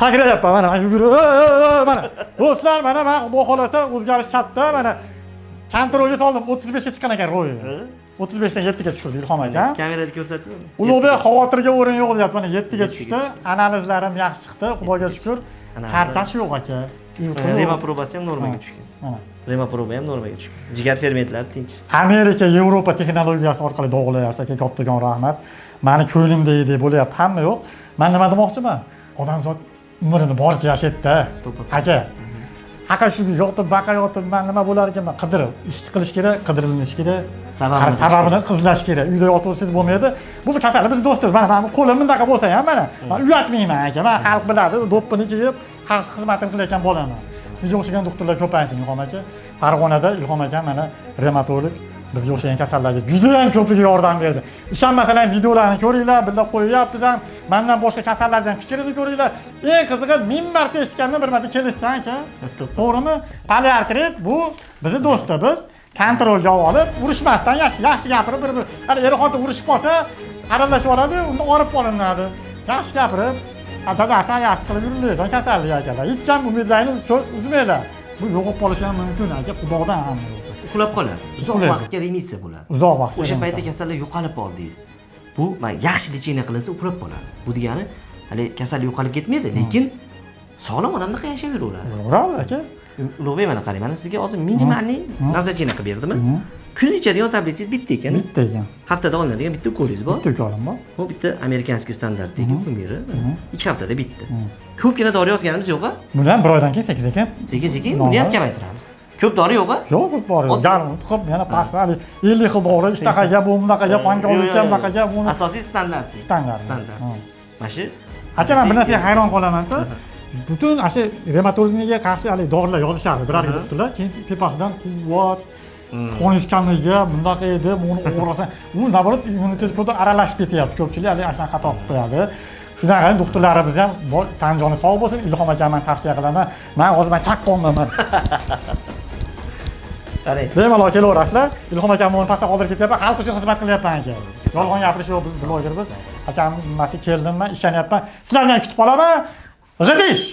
sakrayapman mana yugurib mana do'stlar mana men xudo xolasa o'zgarish chatda mana kontrolga soldim 35 ga chiqqan ekan ro'yi 35 dan 7 ga tushirdi Ilhom aka kamerada ko'rsatdimi Ulug'bek xavotirga o'rin yo'q deyapti mana 7 ga tushdi analizlarim yaxshi chiqdi xudoga shukr charchash yo'q aka rema probasi ham normaga tushgan rema proba ham normaga tushgan jigar fermentlari tinch Amerika Yevropa texnologiyasi orqali dog'layapsiz aka kattakon rahmat meni ko'nglimda edi bo'lyapti hamma yo'q men nima demoqchiman odamzod umrini boricha yashaydi-da aka aka shu yotib baqa yotib men nima bo'lar ekanman qidirib ish qilish kerak qidirilish kerak sababini qizlash kerak uyda yotibsiz bo'lmaydi bu kasal biz do'stimiz mana qo'lim bundaqa bo'lsa ham mana men uyatmayman aka men xalq biladi do'ppini kiyib xalq xizmatini qilayotgan bolaman sizga o'xshagan doktorlar ko'paysin Ilhom aka Farg'onada Ilhom aka mana revmatolog bizga o'xshagan kasallarga juda ham ko'pligiga yordam berdi ishonmasalar videolarini ko'ringlar birga qo'yyapmiz ham mendan boshqa kasallardan fikrini ko'ringlar eng qizig'i 1000 marta eshitgandan bir marta kelishsan aka to'g'rimi poliartrit bu bizni do'stimiz kontrolga olib urushmasdan yaxshi gapirib bir hali er xotin urushib qolsa aralashib oladi unda olib qolinadi yaxshi gapirib dadasi ayasi qilib yurilayotgan kasallik akalar hech ham umidlarini uzmaylar bu yo'qolib qolishi ham mumkin aka xudodan ham uxlab qoladi uzoq vaqtga remissiya bo'ladi uzoq vaqt o'sha paytda kasallik yo'qolib qoldi deydi bu yaxshi lecheniya qilinsa uxlab qoladi bu degani hali kasallik yo'qolib ketmaydi lekin sog'lom odamdaqa yashayveraveradi to'g'ri aka Ulug'bek mana qarang mana sizga hozir minimalniy nazarcheniya qilib berdimi kun ichadigan tabletangiz bitta ekan haftada olinadigan bitta ukolingiz bor bitta ukolim bor bu bitta amerikanskiy standartdagi kumiri 2 haftada bitta ko'pgina dori yozganimiz yo'q-a buni ham bir oydan keyin sekin buni ham kamaytiramiz ko'p dori yo'q-a yo'q ko'p dori yo'q garm tiqib yana past 50 xil dori ishtaqaga bu bunaqaga pankolga bunaqaga buni asosiy standart mana shu aka men bir narsaga hayron qolaman-da butun ana revmatologiyaga qarshi hali dorilar yozishadi biror doktorlar keyin tepasidan quvvat qonish kamligiga bundaqa edi buni o'g'rasan u naborot immunitet ko'ta aralashib ketyapti ko'pchilik hali ana shunaqa xato qilib qo'yadi shunaqa doktorlarimiz ham tan joni sog' bo'lsin Ilhom akamni tavsiya qilaman men hozir chaqqonman qarang bemalol kelaverasizlar Ilhom akamni o'rni pastda qoldirib ketyapman xalq uchun xizmat qilyapman aka yolg'on gapirish yo'q biz blogermiz akamni nimasiga keldim men ishonyapman sizlarni ham kutib qolaman g'idish